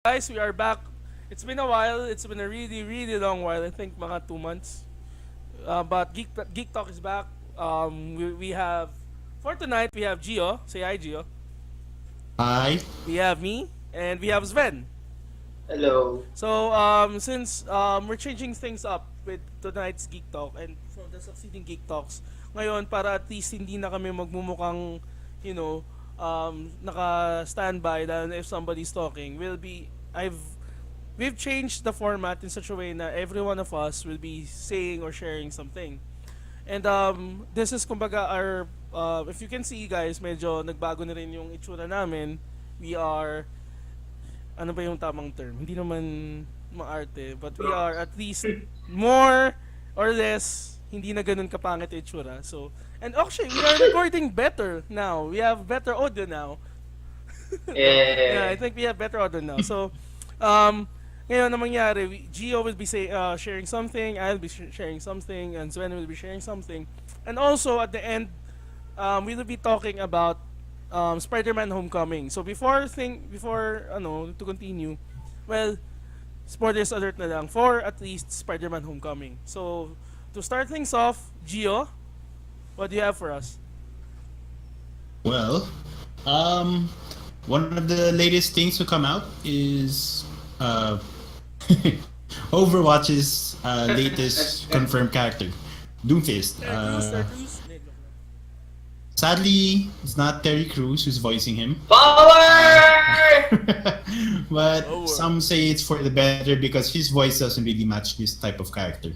guys, we are back. It's been a while. It's been a really, really long while. I think mga 2 months. But Geek Talk is back. We have for tonight we have Gio. Say hi, Gio. Hi. We have me and we have Sven. Hello. So since we're changing things up with tonight's Geek Talk and for the succeeding Geek Talks, ngayon para at least hindi na kami magmumukhang, you know, naka-standby dahil if somebody's talking, we've changed the format in such a way na every one of us will be saying or sharing something. And this is kumbaga our if you can see guys, medyo nagbago na rin yung itsura namin. We are ano ba yung tamang term? Hindi naman maarte, but we are at least more or less hindi na ganun kapangit yung itsura. So, and actually, we are recording better now. We have better audio now. Yeah, Yeah. I think we have better audio now. So, um, ngayon na mangyari, Gio will be sharing something, I'll be sharing something, and Sven will be sharing something. And also, at the end, we will be talking about Spider-Man Homecoming. So before to continue, well, spoilers alert na lang for at least Spider-Man Homecoming. So to start things off, Gio, what do you have for us? Well, um, one of the latest things to come out is Overwatch's latest confirmed character, Doomfist. Terry Crews? Sadly, it's not Terry Crews who's voicing him, Power! but Oh, some say it's for the better because his voice doesn't really match this type of character.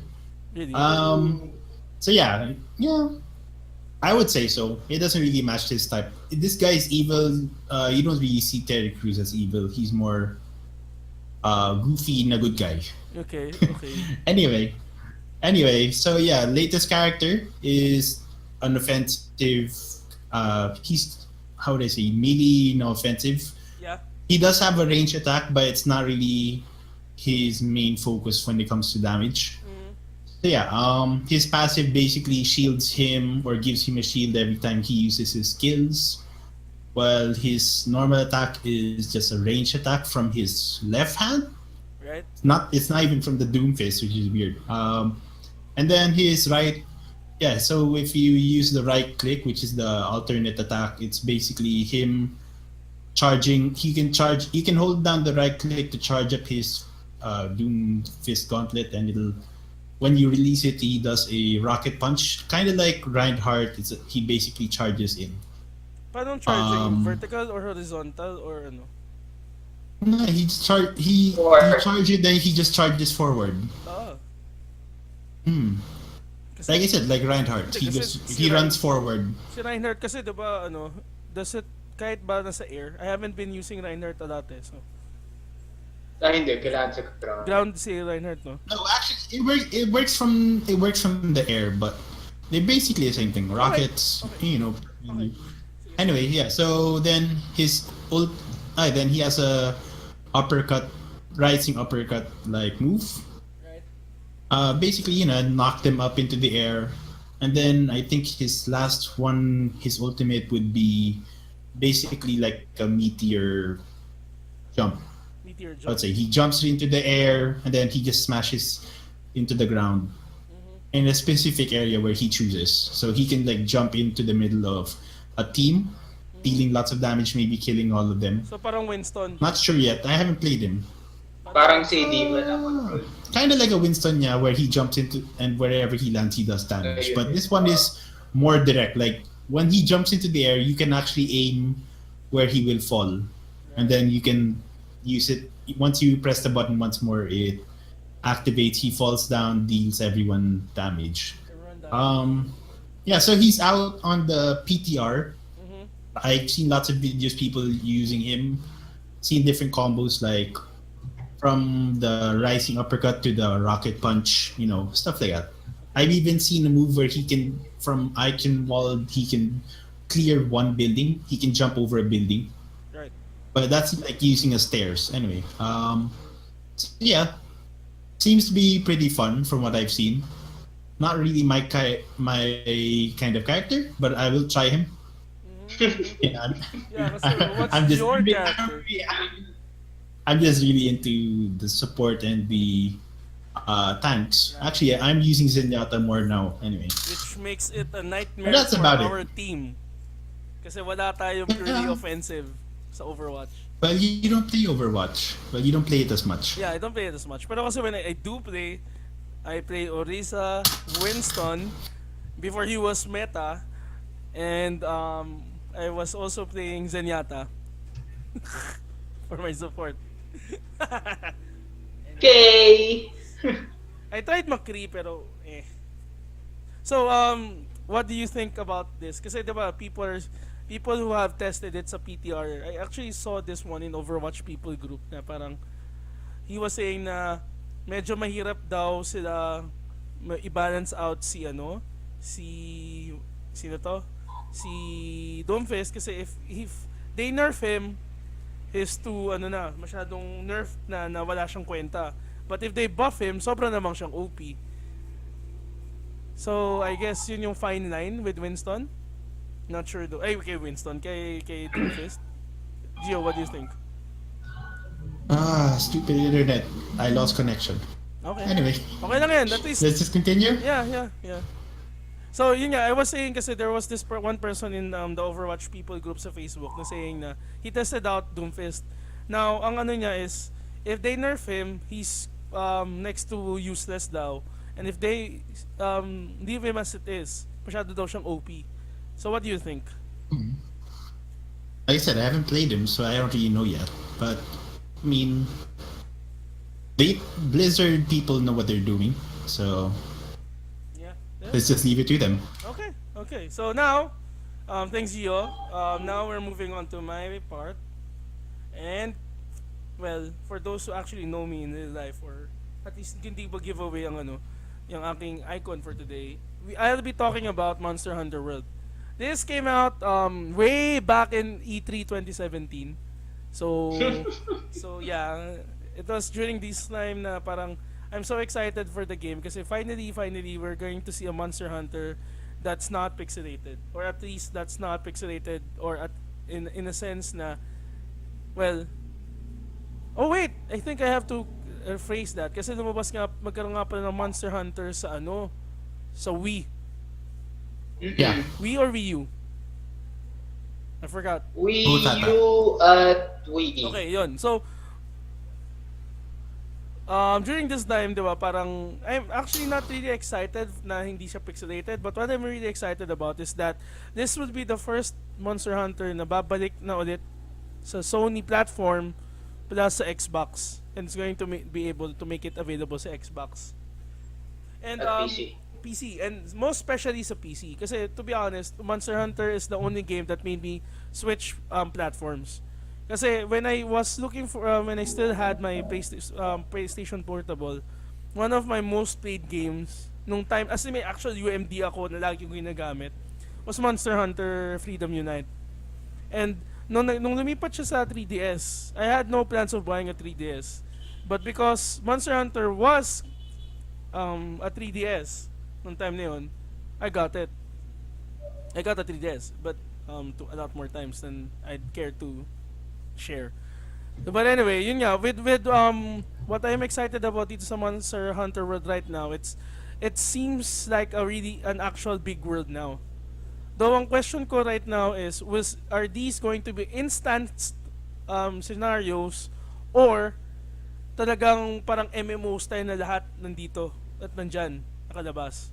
really? Um, so yeah, I would say so. It doesn't really match this type. This guy is evil. You don't really see Terry Crews as evil. He's more goofy and a good guy. Okay, okay. Anyway, so yeah, latest character is an offensive. He's how would I say melee, no offensive. Yeah. He does have a range attack, but it's not really his main focus when it comes to damage. Mm, So yeah, his passive basically shields him or gives him a shield every time he uses his skills. While his normal attack is just a range attack from his left hand. right. It's not even from the Doomfist, which is weird. And then his right, yeah. So if you use the right click, which is the alternate attack, it's basically him charging. He can charge. You can hold down the right click to charge up his Doomfist gauntlet, and it'll when you release it, he does a rocket punch, kind of like Reinhardt. He basically charges in. Paano charging? Um, Vertical or horizontal or ano? No, he Or charges, then he just charges forward. Ah. Hmm. Kasi, Like I said, like Reinhardt, Kasi he runs forward. si Reinhardt kasi 'di ba does it kahit ba nasa air? I haven't been using Reinhardt a lot so. hindi, kailangan sa ground. Ground si Reinhardt, no? No, actually, it works from the air, but they're basically the same thing. Rockets, Okay. Okay. Anyway, yeah. So then then he has a uppercut, rising uppercut like move. Right. Basically, knock them up into the air, and then I think his last one, his ultimate would be basically like a meteor jump. Meteor I would jump. say he jumps into the air and then he just smashes into the ground in a specific area where he chooses. So he can like jump into the middle of a team, dealing lots of damage, maybe killing all of them. So parang Winston. Not sure yet. I haven't played him. Parang si Demon ang control. Kind of like a Winston, yeah, where he jumps into and wherever he lands, he does damage. Yeah, But this one is more direct. Like when he jumps into the air, you can actually aim where he will fall, and then you can use it. Once you press the button once more, it activates. He falls down, deals everyone damage. Run down. Yeah, so he's out on the PTR. Mhm. I've seen lots of videos, people using him, seen different combos like from the rising uppercut to the rocket punch, stuff like that. I've even seen a move where he can, from icon wall, he can clear one building. He can jump over a building, Right. but that's like using a stairs. Anyway, yeah, seems to be pretty fun from what I've seen. Not really my kind of character, but I will try him. Mhm. Yeah, Yeah, kasi what's I'm just your I'm character? really- I'm just really into the support and the tanks. Yeah. Actually, I'm using Zenyatta more now. Anyway, Which makes it a but nightmare that's for about it. our team. Kasi wala tayong purely Yeah. offensive sa Overwatch. Well, you don't play Overwatch. Well, you don't play it as much. Yeah, I don't play it as much. Pero kasi when I do play, I play Orisa, Winston, before he was meta, and I was also playing Zenyatta for my support. Okay. I tried McCree pero eh. So what do you think about this? Kasi diba people who have tested it sa PTR. I actually saw this one in Overwatch people group na parang he was saying na medyo mahirap daw sila i-balance out si si sino to? Si Doomfist kasi if they nerf him is to masyadong nerf na wala siyang kwenta. But if they buff him, sobra namang siyang OP. So, I guess yun yung fine line with Winston. Not sure though. Ay, kay Winston, kay Doomfist. Gio, what do you think? Stupid internet. I lost connection. Okay. Anyway, Okay lang yan. At least, let's just continue. yeah. So, yun nga, I was saying kasi there was this one person in the Overwatch people group sa Facebook na saying na he tested out Doomfist. Now, ang ano niya is, if they nerf him, he's next to useless daw. And if they leave him as it is, masyado daw siyang OP. So, what do you think? Like I said, I haven't played him, so I don't really know yet. But I mean, Blizzard people know what they're doing, so Yeah. let's just leave it to them. Okay. So now, thanks Gio. Now we're moving on to my part. And, well, for those who actually know me in real life, or at least hindi ba giveaway yung aking icon for today, I'll be talking about Monster Hunter World. This came out way back in E3 2017. So, so yeah, it was during this time na parang I'm so excited for the game kasi finally we're going to see a Monster Hunter that's not pixelated, or at least that's not pixelated, or in a sense na, well, oh wait, I think I have to phrase that kasi magkaroon nga pala ng Monster Hunter sa sa Wii. Yeah. Wii or Wii U? I forgot. Wii Both ata. U at Wii. Okay, yun. So, during this time, di ba, parang, I'm actually not really excited na hindi siya pixelated, but what I'm really excited about is that this would be the first Monster Hunter na babalik na ulit sa Sony platform plus sa Xbox. And it's going to be able to make it available sa Xbox. And, At PC. PC, and most especially sa PC. Kasi, to be honest, Monster Hunter is the only game that made me switch platforms. Kasi when I was looking for, when I still had my PlayStation Portable, one of my most played games nung time, as in may actual UMD ako na lagi ko ginagamit, was Monster Hunter Freedom Unite. And nung lumipat siya sa 3DS, I had no plans of buying a 3DS. But because Monster Hunter was a 3DS nung time na yun, I got it. I got a 3DS, but to a lot more times than I'd care to share. But anyway, yun nga, with what I'm excited about dito sa Monster Hunter World right now, it seems like an actual big world now. Though ang question ko right now is, are these going to be instant scenarios, or talagang parang MMO style na lahat nandito at nandyan nakalabas?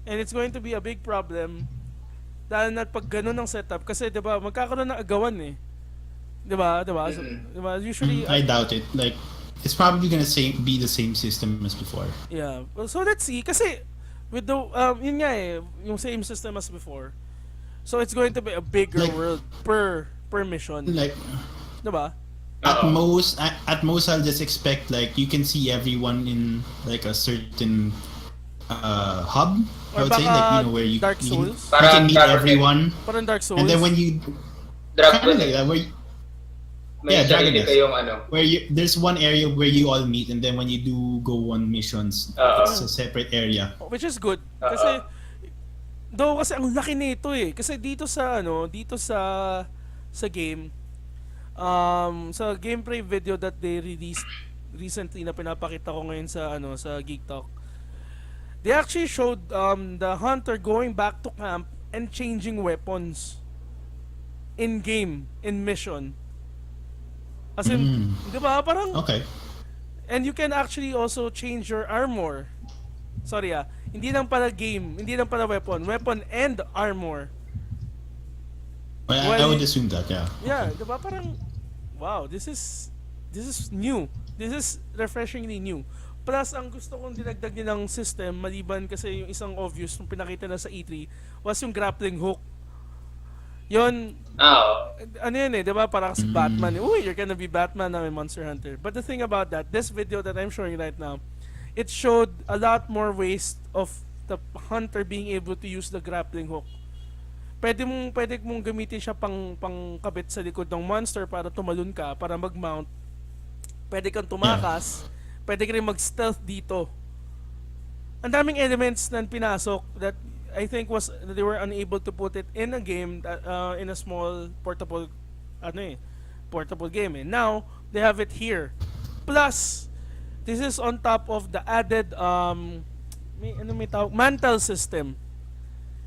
And it's going to be a big problem dahil na pag ganun ang setup kasi 'di ba magkakaroon ng agawan eh. 'Di ba? So, 'di ba? Usually I doubt it. Like, it's probably gonna be the same system as before. yeah. Well, so let's see kasi with the yun nga eh, yung same system as before. So it's going to be a bigger Like- world per mission. Like, 'Di ba? at Oo. most, I'll just expect like you can see everyone in like a certain hub. Or I would say, baka like, where you Dark you, Souls? you Parang can meet Dragon everyone, Parang Dark Souls. and then when you Dragon kind of like that, May Yeah, Dragon sarili Nest. kayong where there's one area where you all meet, and then when you do go on missions, Oo. it's a separate area. Which is good Oo. kasi kasi ang laki nito eh. Kasi dito sa game sa gameplay video that they released recently na pinapakita ko ngayon sa sa GeekTalk. They actually showed the hunter going back to camp and changing weapons in game, in mission. As in, di ba? Parang, Okay. and you can actually also change your armor. Sorry hindi lang pala game, hindi lang pala weapon and armor. Well, I Well, would assume that, yeah. Yeah, di ba? Parang, wow, this is new. This is refreshingly new. Plus, ang gusto kong dinagdag nilang system, maliban kasi yung isang obvious nung pinakita na sa E3, was yung grappling hook. Yon, Oo. ano yun di ba? Parang si Batman. Uy, you're gonna be Batman na may Monster Hunter. But the thing about that, this video that I'm showing right now, it showed a lot more ways of the hunter being able to use the grappling hook. Pwede mong gamitin siya pang kabit sa likod ng monster para tumalon ka, para mag-mount. Pwede kang tumakas. Pwede ka rin mag-stealth dito. Ang daming elements na pinasok that I think was they were unable to put it in a game that, in a small portable portable game. And now they have it here. Plus, this is on top of the added may tawag, mantle system.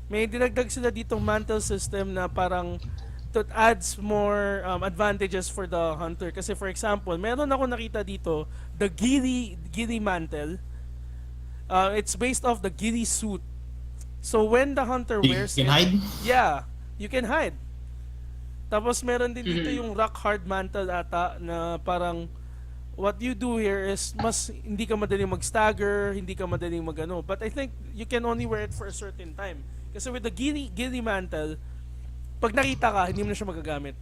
May dinagdag sila ditong mantle system na parang that adds more advantages for the hunter. Kasi for example, meron ako nakita dito, the ghillie mantle. It's based off the ghillie suit. So when the hunter You wears can it, hide? yeah, you can hide. Tapos meron din dito yung rock hard mantle ata na parang what you do here is mas hindi ka madaling mag-stagger, hindi ka madaling magano. But I think you can only wear it for a certain time. Kasi with the ghillie mantle, pag nakita ka, hindi mo na siya magagamit.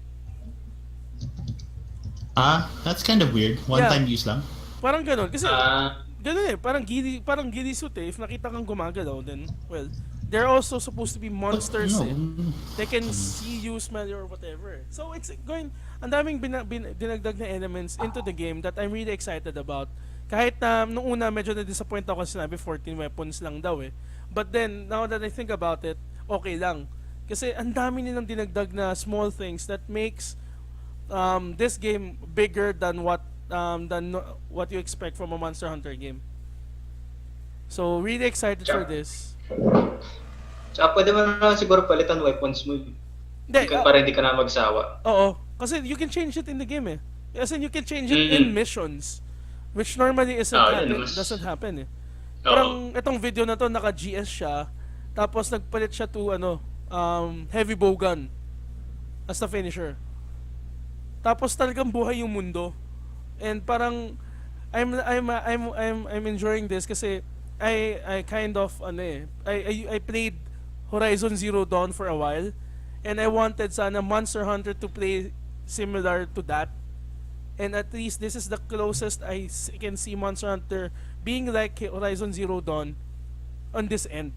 That's kind of weird. One-time use lang. Parang ganun. Kasi, Ah, ganun parang ghillie suit If nakita kang gumagalaw, then, well, they're also supposed to be monsters No. They can see you, smell you, or whatever. So, it's going, ang daming dinagdag na elements into the game that I'm really excited about. Kahit na, nung una, medyo na-disappoint ako kasi sinabi 14 weapons lang daw But then, now that I think about it, okay lang. Kasi ang dami nilang dinagdag na small things that makes this game bigger than what you expect from a Monster Hunter game. So, really excited for this. tsaka pwede mo naman siguro palitan weapons mo. Hindi, Para hindi ka na magsawa. oo. Kasi you can change it in the game As in, you can change it in missions. Which normally doesn't happen Parang itong video na to, naka-GS siya. Tapos nagpalit siya to heavy bow gun as the finisher. Tapos talagang buhay yung mundo. And parang I'm enjoying this kasi I kind of I played Horizon Zero Dawn for a while and I wanted sana Monster Hunter to play similar to that. And at least this is the closest I can see Monster Hunter being like Horizon Zero Dawn on this end.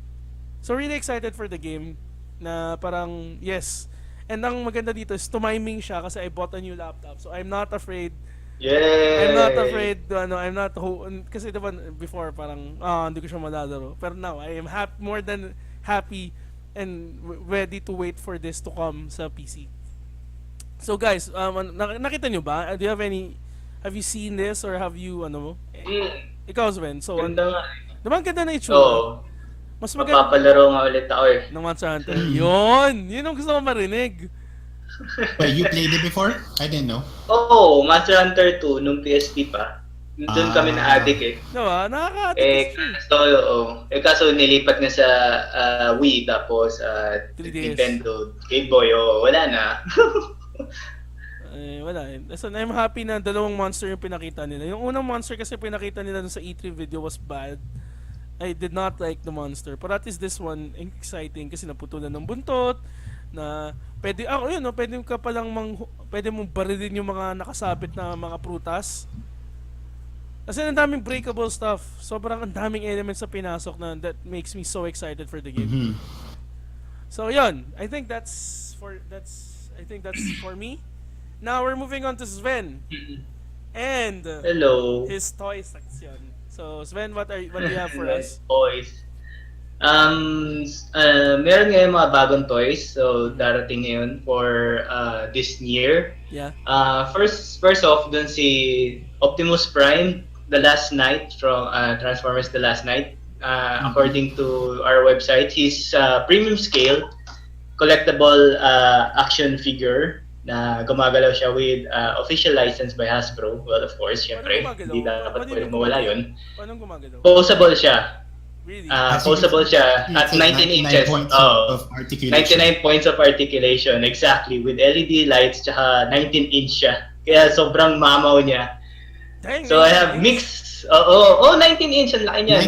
So really excited for the game na parang yes. And ang maganda dito is tumiming siya kasi I bought a new laptop. So I'm not afraid. Yay! I'm not afraid kasi diba before parang hindi ko siya malalaro. Pero now I am more than happy and ready to wait for this to come sa PC. So guys, nakita nyo ba? Do you have you seen this or have you ikaw Sven, so Ganda nga. diba ang ganda na itsura? Oo. Mas maganda Mapapalaro nga ulit ako ng Monster Hunter. Yun ang gusto ko marinig. Wait, you played it before? I didn't know. Oo, Monster Hunter 2 nung PSP pa. Doon kami na-addict Diba? Nakaka-addict kaso nilipat nga sa Wii tapos 3DS. Nintendo, Game Boy, wala na. Wala So, I'm happy na dalawang monster yung pinakita nila. Yung unang monster kasi pinakita nila sa E3 video was bad. I did not like the monster. But at least this one, exciting kasi naputulan ng buntot, na pwede, pwede ka palang pwede mong barilin yung mga nakasabit na mga prutas. Kasi ang daming breakable stuff. Sobrang ang daming elements na pinasok na that makes me so excited for the game. So, yun. I think that's for me. Now we're moving on to Sven. And Hello. his toy section. So, Sven, what do you have for us? Boys. Meron ngayon mga bagong toys, so darating ngayon for this year. Yeah. First off, dun si Optimus Prime, The Last Night from Transformers The Last Night. According to our website, he's premium scale collectible action figure na gumagalaw siya with official license by Hasbro. Well, of course, Paano syempre, gumagalaw? hindi dapat Paano pwedeng yung mawala gumagalaw? yun. Paano gumagalaw? Posable siya. Really? Posable siya at 19 inches. Points Oh, of articulation. 99 points of articulation, exactly. With LED lights, tsaka 19-inch siya. Kaya sobrang mamaw niya. Dang, So I have 19 inch. mix. 19 inch, ang laki niyan.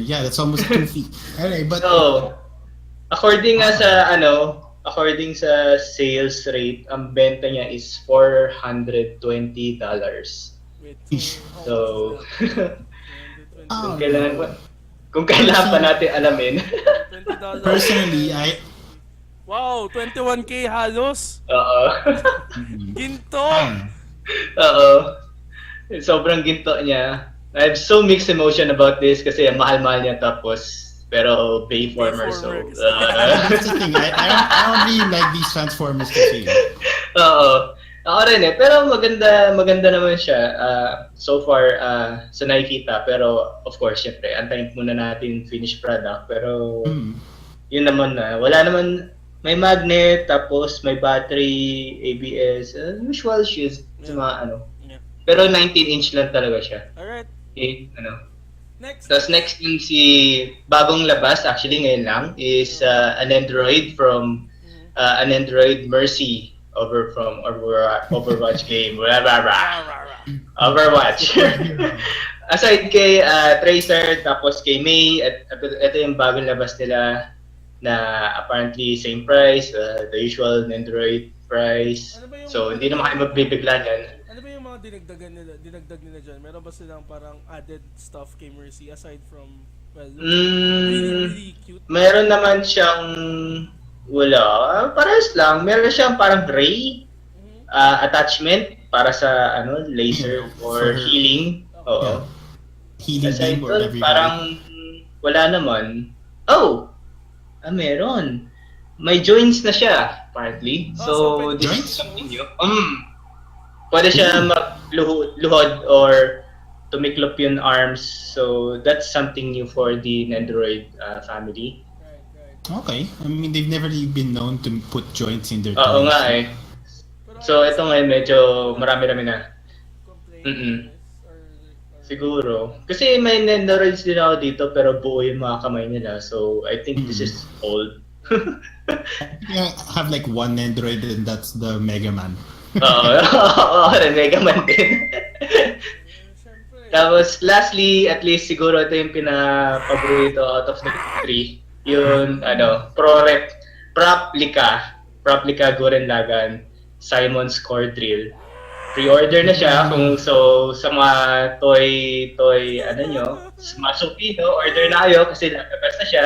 Yeah, that's almost 2 feet. Anyway, but So, according nga sa according sa sales rate, ang benta niya is $420. Wait, Ish. So, Oh, kung kailangan pa natin alamin. $20. personally, I Wow, 21K halos. Oo. Ginto. Oo. Sobrang ginto niya. I have so mixed emotion about this kasi mahal-mahal niya tapos pero Bayformer so Bayformer kasi. that's the thing. I don't really like these Transformers kasi. Oo. Ako rin pero maganda naman siya so far sa nakikita pero of course syempre antayin muna natin finished product pero yun naman wala naman may magnet tapos may battery ABS usual shoes sa mga Yeah. pero 19-inch lang talaga siya. Alright. Okay, Next. Tapos next yung si bagong labas actually ngayon lang is an Android from an Android Mercy over from Overwatch game. Blah, blah, blah. Overwatch. Aside kay Tracer tapos kay May at ito yung bagong labas nila na apparently same price, the usual Android price. Ano ba yung- So hindi naman kayo magbibigla niyan. Ano ba yung mga dinagdag nila dyan? Meron ba silang parang added stuff kay Mercy aside from, well, really cute? Meron naman siyang wala. Parehas lang. Meron siyang parang gray attachment para sa laser for healing. Oo. Healing Aside beam or doon, whatever. parang wala naman. Oh! Meron. May joints na siya, partly. Oh, so So, pwede- this is joints? something new. Pwede siya magluhod or tumiklop yung arms. So, that's something new for the Nendoroid family. Right. Okay. I mean, they've never really been known to put joints in their Oo toys. nga eh. Pero So, ito ngayon medyo marami-rami na. complain or Siguro. Kasi may Nendoroids din ako dito pero buo yung mga kamay nila. So, I think this is old. Yeah, have like one Android and that's the Mega Man. Oo, Mega Man din. syempre. Tapos, lastly, at least siguro ito yung pinapaborito out of the three. Yung, Proplica Gurren Lagann, Simon's Core Drill. Pre-order na siya sa mga toy Masuki, order na kayo kasi lalabas na siya.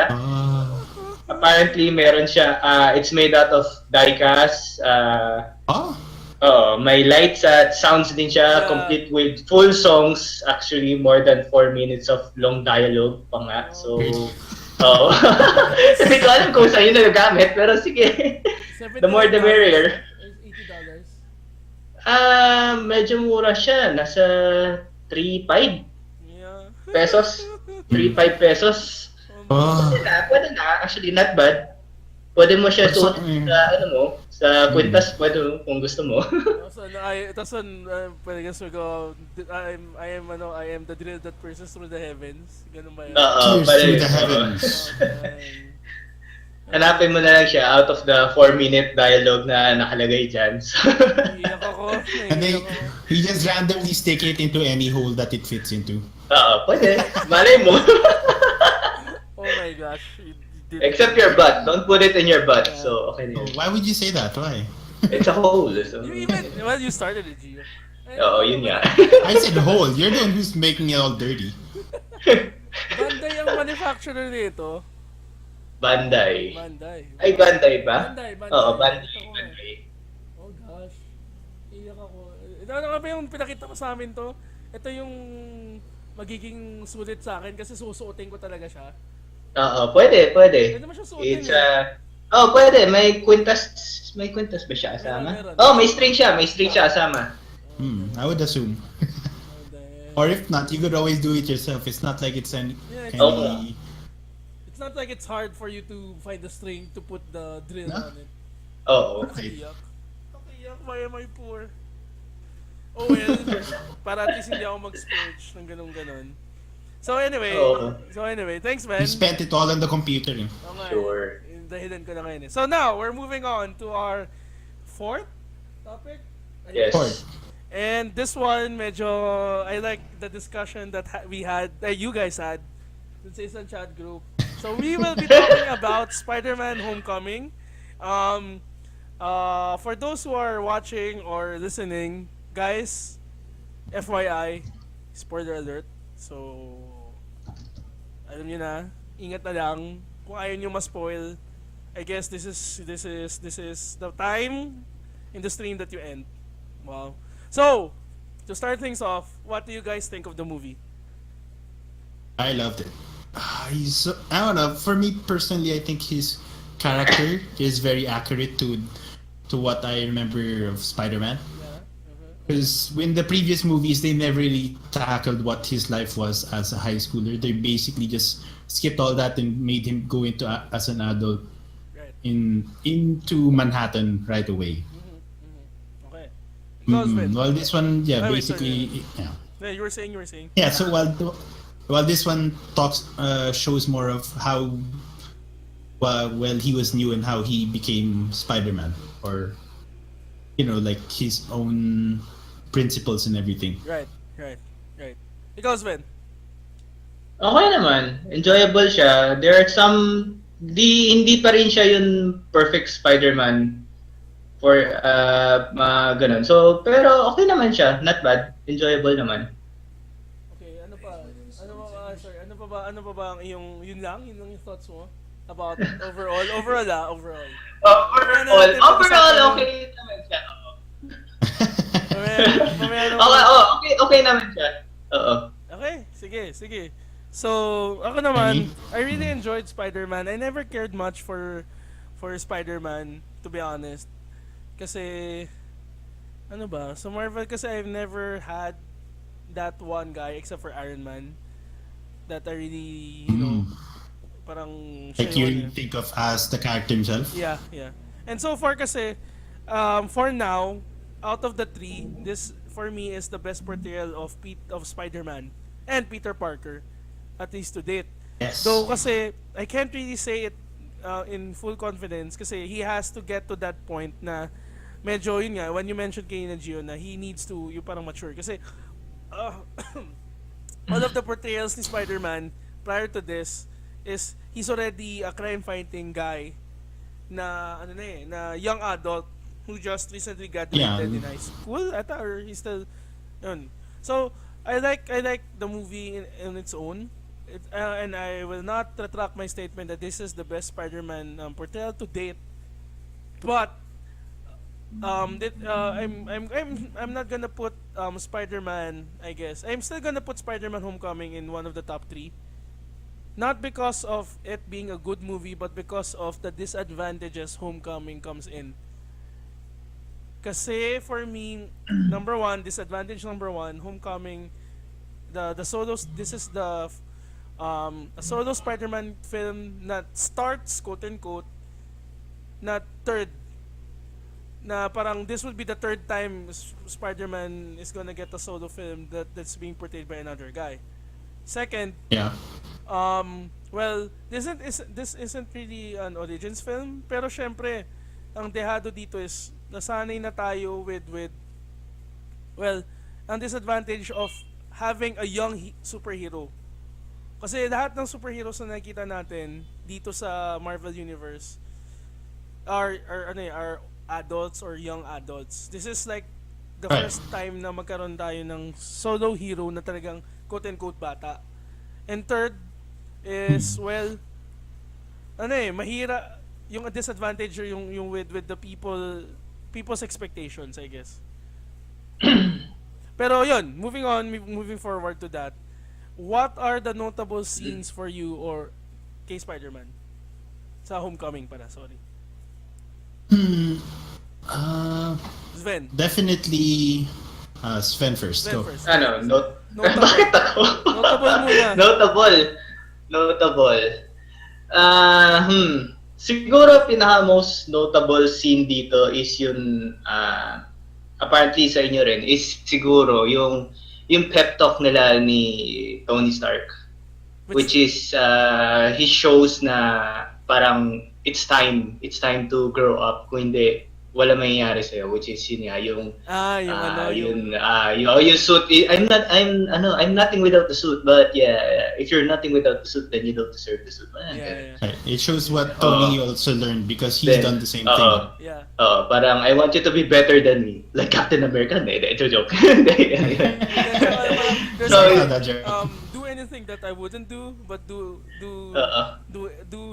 Apparently, meron siya, it's made out of diecast, may lights at sounds din siya, complete with full songs, actually more than 4 minutes of long dialogue pa nga. So, hindi ko alam kung saan yun nagagamit, pero sige. The more the merrier. $80. Medyo mura siya. Nasa 3.5 Yeah. pesos. 3.5 pesos. Pwede na. Actually, not bad. Pwede mo siya suotin sa kwintas, pwede mo, kung gusto mo. Pwede ka go, I am the drill that pierces through the heavens. Ganun ba yun? Cheers to the heavens. Hanapin mo na lang siya out of the 4-minute dialogue na nakalagay dyan. Iyak ako. And then you just randomly stick it into any hole that it fits into. Pwede. Malay mo. Oh my gosh. Except your butt. Don't put it in your butt. So, okay na yun. Why would you say that? Why? It's a hole. So. You started it, Gio. Yun nga. I said hole. You're the one who's making it all dirty. Bandai ang manufacturer nito. Bandai. Bandai. Ay, Bandai ba? Bandai. Oo, Bandai. Oh gosh. Iyak ako. Ano nga ba yung pinakita mo sa amin to? Ito yung magiging sulit sa akin kasi susuotin ko talaga siya. Oo, pwede, pwede. Pwede mo siya suotin It's eh. oh, pwede. May kwintas ba siya Meron, kasama? meron, Oh, may meron. string siya. May string siya kasama. Oh, I would damn. assume. Oh, Or damn. if not, you could always do it yourself. It's not like it's any Yeah, Okay. any. it's not like it's hard for you to find the string to put the drill No? on it. Oo. Okay. Kakiyak. Kakiyak, why am I poor? Oh well, para at least hindi ako mag-splurge ng ganun-ganon. Oo. So anyway, thanks You man. spent it all on the computer. Eh. Oo nga eh. Sure. Dahilan ko na ngayon eh. So now, we're moving on to our fourth topic, I guess. Fourth. Yes. And this one, medyo, I like the discussion that we had, you guys had, sa isang chat group. So we will be talking about Spider-Man Homecoming. Um, for those who are watching or listening, guys, FYI, spoiler alert. So, alam niyo na, ingat na lang. Kung ayaw niyo ma-spoil, I guess this is the time in the stream that you end. Wow. So, to start things off, what do you guys think of the movie? I loved it. I don't know. For me personally, I think his character is very accurate to what I remember of Spider-Man. Yeah. Because in the previous movies, they never really tackled what his life was as a high schooler. They basically just skipped all that and made him go into as an adult Right. into Manhattan right away. Okay. Because Well, this one, yeah, Wait, sorry, basically, yeah. yeah, you were saying. Yeah, so while this one shows more of how well he was new and how he became Spider-Man, or like his own principles and everything. Right, right, right. Ikaw, Sven. Okay naman. Enjoyable siya. There are some hindi pa rin siya yung perfect Spider-Man for mga ganun. So, pero okay naman siya. Not bad. Enjoyable naman. Okay, ano pa? Sorry, ano pa ba ang iyong, yun lang yung thoughts mo? About overall. Mamaya na natin Overall, pag-usapan yung- okay naman siya. Oo. Mamaya na Okay naman siya. Oo. Okay, sige. So, ako naman, I really enjoyed Spider-Man. I never cared much for Spider-Man, to be honest. Kasi, ano ba, sa Marvel kasi I've never had that one guy except for Iron Man that I really, parang Like siya you yun really eh. think of as the character himself. Yeah. And so far kasi, for now, out of the three, this for me is the best portrayal of Spider-Man and Peter Parker, at least to date. Yes. Though kasi, I can't really say it in full confidence kasi he has to get to that point na medyo yun nga, when you mentioned kay na Gio na he needs to, yung parang mature. Kasi, uh, all of the portrayals ni Spider-Man prior to this is he's already a crime-fighting guy na na young adult who just recently graduated in high school ata, or he's still yun. So I like the movie in its own. And I will not retract my statement that this is the best Spider-Man portrayal to date. But I'm not gonna put Spider-Man, I guess. I'm still gonna put Spider-Man Homecoming in one of the top three. Not because of it being a good movie, but because of the disadvantages Homecoming comes in. Kasi for me, disadvantage number one, Homecoming, the solos. This is the a solo Spider-Man film that starts, quote unquote, na third, na parang this would be the third time Spider-Man is gonna get a solo film that's being portrayed by another guy. Second, Yeah. well, this isn't really an origins film, pero syempre, ang dehado dito is nasanay na tayo with well, ang disadvantage of having a young superhero. Kasi lahat ng superheroes na nakita natin dito sa Marvel Universe are adults or young adults. This is like the Right. first time na magkaroon tayo ng solo hero na talagang quote-unquote bata. And third is, well, mahira yung disadvantage or yung with the people's expectations, I guess. Pero yun, moving forward to that. What are the notable scenes for you, or kay Spider-Man? Sa Homecoming pala, sorry. Uh, Sven. Definitely Sven first. Sven Go. first. Ano, Notable. bakit ako? Notable muna. Notable. Siguro pinaka-most notable scene dito is yung apparently sa inyo rin is siguro yung pep talk nila ni Tony Stark, which is he shows na parang it's time to grow up, kung hindi wala mangyayari sa'yo, which is yun nga yung yung suit. I'm nothing without the suit, but yeah, if you're nothing without the suit, then you don't deserve the suit. Yeah. It shows what Tony also learned because he's done the same thing. Yeah. Parang I want you to be better than me, like Captain America. Ito joke. So, that joke. do anything that I wouldn't do, but do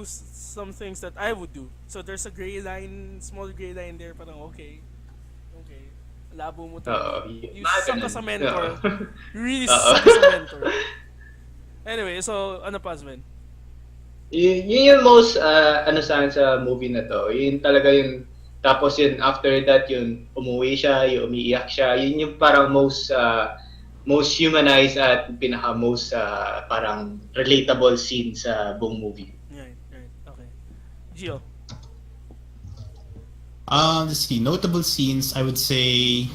some things that I would do. So there's a small gray line there. Parang okay. Labo mo to. You suck as a mentor. You really suck as a mentor. Anyway, so ano pa, Sven? Yun yung most sa movie na to. Yun talaga yung tapos yun after that yun umuwi siya, yung umiiyak siya. Yun yung parang most humanized at pinaka most parang relatable scene sa buong movie. Right. Okay. Gio. Let's see. Notable scenes, I would say.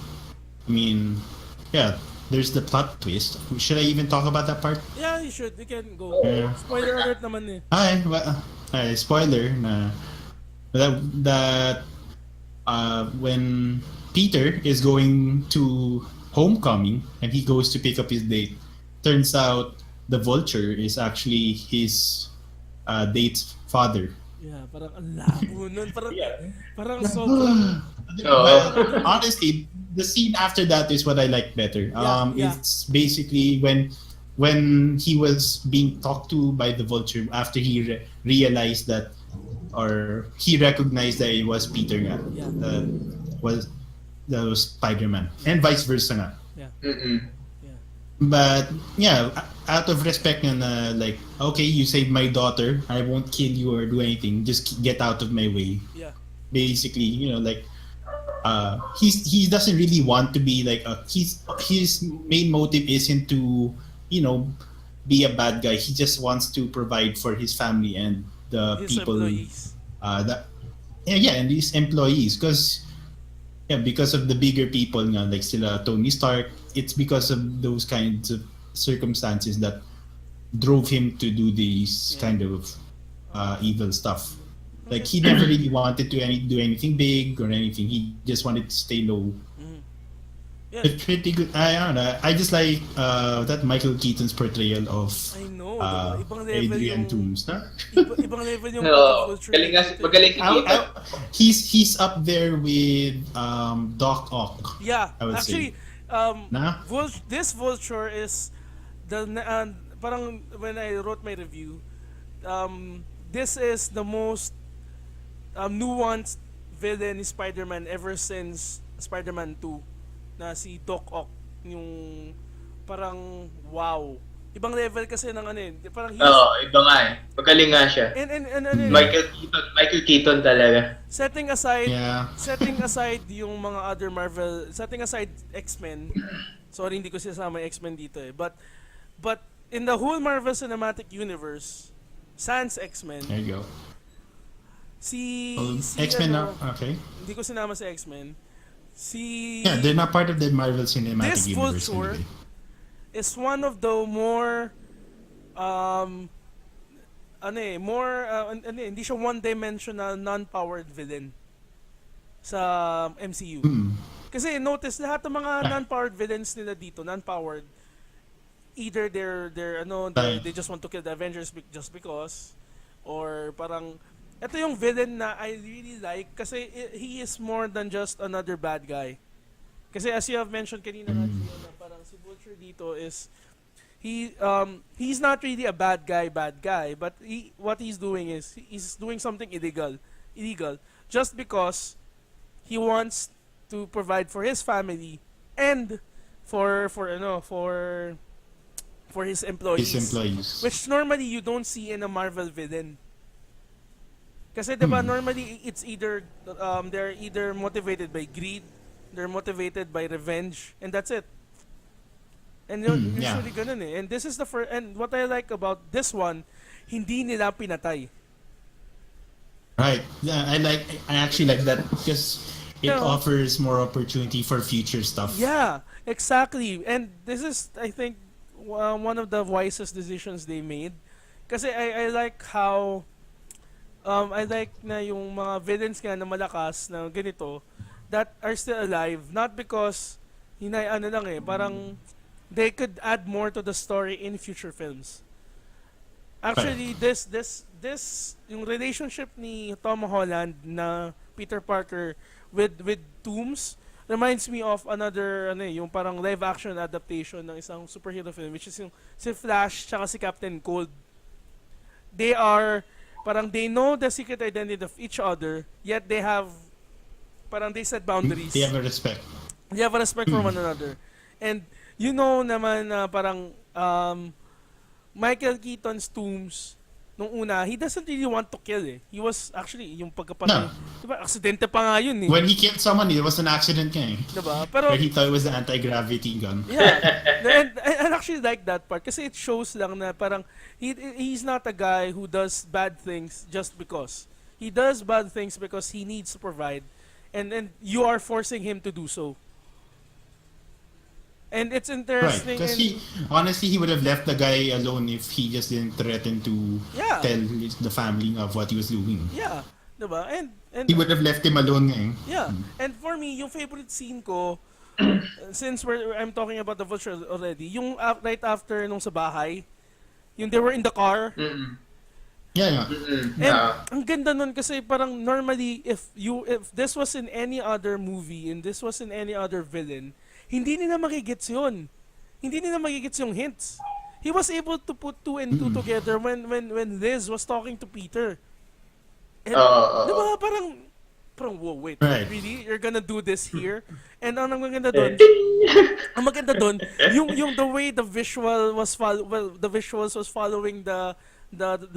There's the plot twist. Should I even talk about that part? Yeah, you should. You can go. Spoiler alert naman eh. Spoiler na that when Peter is going to Homecoming and he goes to pick up his date, turns out the Vulture is actually his date's father. Yeah, parang ang labo nun. Parang so... But honestly, the scene after that is what I like better. It's basically when he was being talked to by the Vulture after he realized that, or he recognized that it was Peter nga. That was Spider-Man, and vice versa nga. Yeah. Mm-mm. But yeah, out of respect na like, okay, you saved my daughter, I won't kill you or do anything, just get out of my way. Yeah. Basically, like he doesn't really want to be like his main motive isn't to be a bad guy. He just wants to provide for his family and the His people employees. And his employees, because of the bigger people nga, like sila Tony Stark. It's because of those kinds of circumstances that drove him to do these kind of evil stuff. Like he never really wanted to do anything big or anything. He just wanted to stay low. Yeah. It's pretty good. I don't know. I just like that Michael Keaton's portrayal of I know, ibang level Adrian yung Toomes. ibang level yung Magaling si Keaton. He's up there with Doc Ock. Yeah, I would actually, say. This Vulture is parang when I wrote my review, this is the most nuanced villain ni Spider-Man ever since Spider-Man 2 na si Doc Ock, yung parang wow. Ibang level kasi ng parang Iba nga eh. Magaling nga siya. And Michael Keaton talaga. setting aside yung mga other Marvel, setting aside X-Men. Sorry, hindi ko sinasama yung X-Men dito eh. But in the whole Marvel Cinematic Universe, sans X-Men. There you go. Si X-Men na, okay. Hindi ko sinama si X-Men. They're not part of the Marvel Cinematic This Universe. Vulture Anyway. is one of the more hindi siya one-dimensional, non-powered villain sa MCU. Kasi notice lahat ng mga non-powered villains nila dito, non-powered, either they just want to kill the Avengers just because, or parang ito yung villain na I really like kasi he is more than just another bad guy. Kasi as you have mentioned kanina na parang si Vulture dito is he's not really a bad guy, but what he's doing is he's doing something illegal just because he wants to provide for his family and for for his His employees. employees. Which normally you don't see in a Marvel villain. Kasi diba, normally it's either they're either motivated by greed, they're motivated by revenge, and that's it. And yun, Yeah. usually ganun eh. And this is the first, and what I like about this one, hindi nila pinatay. Right. Yeah, I actually like that because it Yeah. offers more opportunity for future stuff. Yeah, exactly. And this is, I think, one of the wisest decisions they made. Kasi I like how I like na yung mga villains nga na malakas na ganito that are still alive, not because ano lang eh, parang they could add more to the story in future films. Actually, this yung relationship ni Tom Holland na Peter Parker with Toomes reminds me of another yung parang live action adaptation ng isang superhero film, which is yung si Flash tsaka si Captain Cold. They are parang they know the secret identity of each other, yet they have parang they set boundaries. They have a respect. They have a respect for one another. And you know naman na parang Michael Keaton's Toomes nung una, he doesn't really want to kill eh. He was actually yung pagkapatay. No. Diba, aksidente pa nga yun eh. When he killed someone, it was an accident nga eh. Diba? Pero Where he thought it was the anti-gravity gun. yeah. And I actually like that part kasi it shows lang na parang he's not a guy who does bad things just because. He does bad things because he needs to provide, and you are forcing him to do so. And it's Right. interesting. Because and- honestly, he would have left the guy alone if he just didn't threaten to Yeah. tell the family of what he was doing. yeah, diba? And He would have left him alone nga eh. yeah. And for me, yung favorite scene ko since I'm talking about the Vulture already, yung right after nung sa bahay, yung they were in the car. Mm-mm. Yeah, yeah. Mm-mm. And ang ganda nun kasi parang normally if this was in any other movie and this was in any other villain, hindi nila makigets yun. Hindi nila makigets yung hints. He was able to put two and two together when Liz was talking to Peter. And, diba, parang whoa, wait, Right. really? You're gonna do this here? And ang maganda doon, ang maganda doon, yung the way the visual was the visuals was following the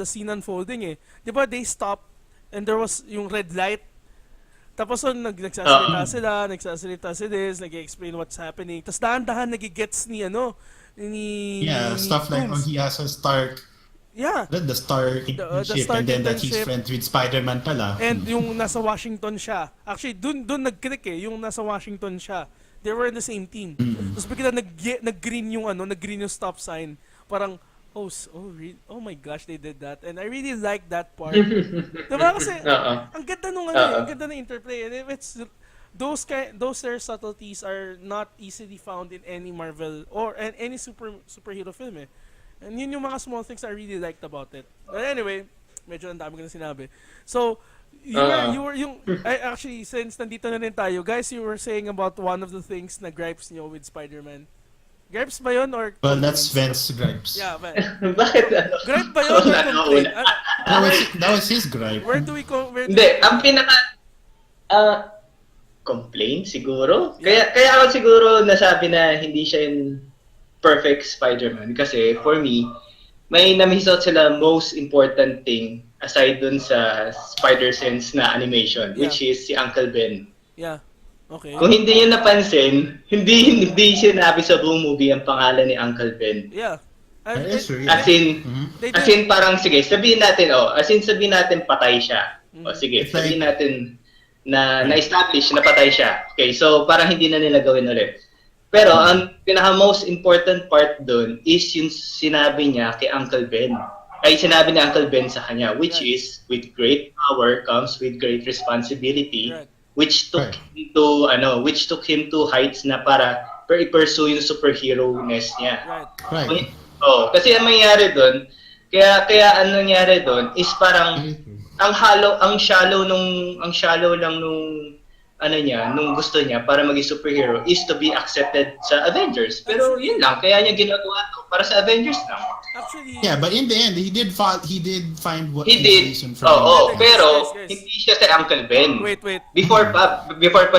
scene unfolding eh. 'Di ba they stopped and there was yung red light. Tapos nagsasalita si Liz, nag-explain what's happening. Tapos dahan-dahan nagigets ni Yeah, stuff like Toomes. he has a Stark, Yeah. the Stark The ship, Stark and then that he's internship. friends with Spider-Man pala. And yung nasa Washington siya. Actually, dun nag-click eh, yung nasa Washington siya. They were in the same team. Tapos bigla nag-green yung nag-green yung stop sign. Parang oh my gosh, they did that. And I really like that part. Diba kasi ang ganda nung ang ganda ng interplay. And it's those rare subtleties are not easily found in any Marvel or any superhero film eh. And yun yung mga small things I really liked about it. But anyway, medyo ang dami ko na sinabi. So, actually, since nandito na rin tayo, guys, you were saying about one of the things na gripes niyo with Spider-Man. Gripes ba yun or Well, that's Sven's gripes. Yeah, but Bakit ano? gripe ba yun or complaint? That was his gripe. Where do we Hindi, ang pinaka complaint siguro. Kaya ako siguro nasabi na hindi siya yung perfect Spider-Man kasi for me, may na-miss out sila most important thing aside dun sa Spider-Sense na animation, which is si Uncle Ben. Yeah. Okay. Kung hindi niyo napansin, hindi sinabi sa buong movie ang pangalan ni Uncle Ben. Yeah. Yes, sir. As in, They as did- in parang sige, sabihin natin patay siya. O sige, It's like- sabihin natin na-establish na patay siya. Okay, so parang hindi na nila gawin ulit. Pero ang pinaka most important part doon is yung sinabi niya kay Uncle Ben. Ay sinabi ni Uncle Ben sa kanya, which is with great power comes with great responsibility. Right. Which took him to heights na para i-pursue yung superhero-ness niya. Right. Right. Kasi ang mangyari doon, kaya ano nangyari doon is parang ang shallow lang nung gusto niya para maging superhero is to be accepted sa Avengers. Pero yun lang, kaya niya ginagawa to para sa Avengers lang. Actually, Yeah, but in the end, he did find what He his did. reason for Oo, it. pero Guys. hindi siya si Uncle Ben. wait. Before pa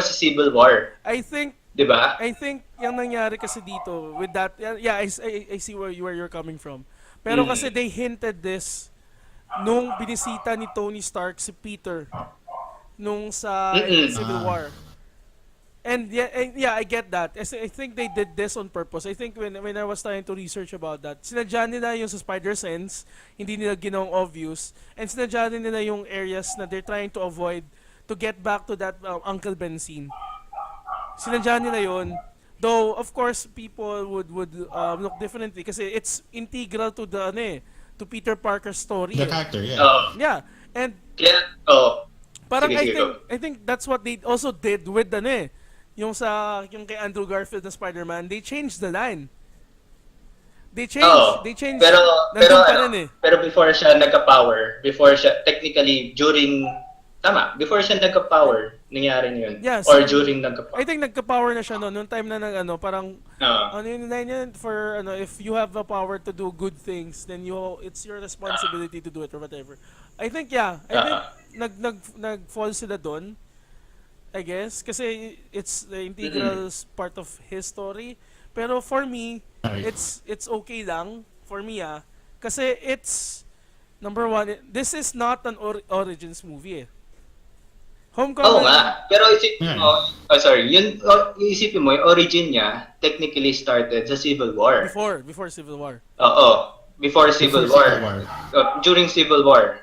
sa Civil War. I think 'Di ba? I think yung nangyari kasi dito with that, yeah, I see where you're coming from. Pero kasi they hinted this nung binisita ni Tony Stark si Peter nung sa Mm-mm. Civil Ah, War. And yeah, I get that. I think they did this on purpose. I think when I was trying to research about that, sinadya nila yung sa Spider-Sense, hindi nila ginawang obvious, and sinadya din nila yung areas na they're trying to avoid to get back to that Uncle Ben scene. Sinadya nila yun. Though, of course, people would look differently kasi it's integral to the, to Peter Parker's story. the Eh. character, yeah. Yeah. And Kaya, parang sige, sige, go. I think that's what they also did with yung kay Andrew Garfield na Spider-Man, they changed the line. Oo. They changed, Pero nandun pa ano, rin eh. pero before siya nagka-power, before siya technically before siya nagka-power, nangyari na yun. Yeah, Or so, during nagka-power. I think nagka-power na siya noon, nung time na parang, Oo. ano yun line yun, for, if you have the power to do good things, then it's your responsibility to do it or whatever. I think, yeah, I think, nag-fall sila doon, I guess, kasi it's the integral part of his story. Pero for me, Right. it's okay lang for me kasi it's number one, this is not an origins movie eh. Oo Homecoming. nga. Pero isipin mo, isipin mo, yung origin niya technically started sa Civil War. Before Civil War. Oo. Before Civil War. During Civil War.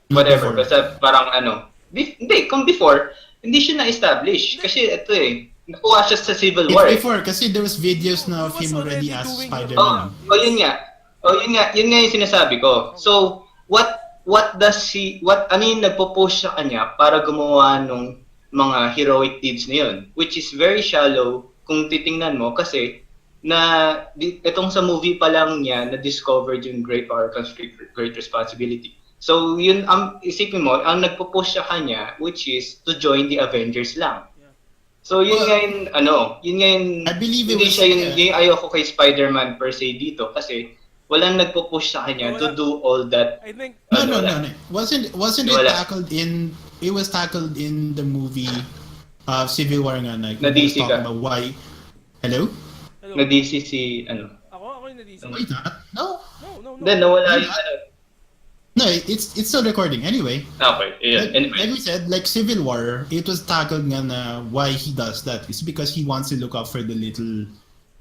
Whatever. Before. Kasi parang hindi, kung before, hindi siya na-establish. Kasi ito nakuha siya sa Civil War. It's before, kasi there was videos na of He was him already already as doing Spider-Man. Yun nga yung sinasabi ko. So, ano yung nagpo-push sa kanya para gumawa nung mga heroic deeds na yun? Which is very shallow kung titingnan mo kasi itong sa movie pa lang niya na-discovered yung great power comes with great responsibility. So, yun, isipin mo, ang nagpo-push sa kanya, which is to join the Avengers lang. So, yun nga yung, I believe it hindi was, siya yung ayoko kay Spider-Man per se dito kasi walang nagpo-push sa kanya to do all that. I think No. Wasn't it Wala. tackled in? It was tackled in the movie Civil War nga. Like, Na we was DC talking ka. about why. Hello? Na-DC si, Ako yung na-DC. Wait, not? No. No. Then, nawala yung, No, it's still recording anyway. Okay, yeah, Like anyway. we said, like Civil War, it was tackled nga na why he does that. It's because he wants to look out for the little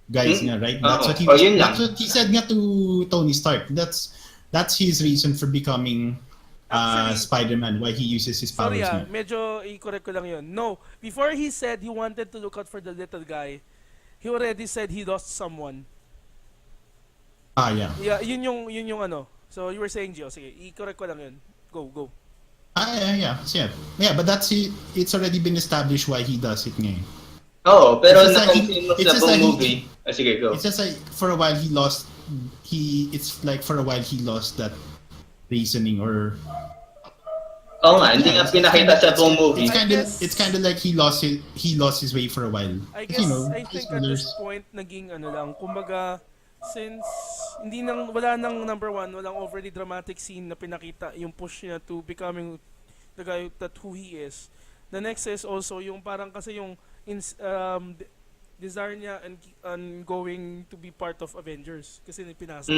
guys nga, right? That's yun lang. that's what he said nga to Tony Stark. That's his reason for becoming Actually, Spider-Man, why he uses his powers sorry nga. medyo i-correct ko lang yun. No, before he said he wanted to look out for the little guy, he already said he lost someone. Yeah. Yeah, yun yung ano. So you were saying, Gio, sige, i-correct ko lang yun. Go. Yeah. So, yeah, but it's already been established why he does it ngayon. Oo, pero It's just like napansin mo it's sa just like buong movie. Sige, go. It's just like for a while he lost that reasoning or Oo nga, hindi nga pinakita sa buong movie. it's kind of like he lost his way for a while. I Because, guess, I think at this point, naging ano lang, kumbaga, since wala nang number one, walang overly dramatic scene na pinakita yung push niya to becoming the guy that who he is. The next is also yung parang kasi yung desire niya and going to be part of Avengers kasi pinasa.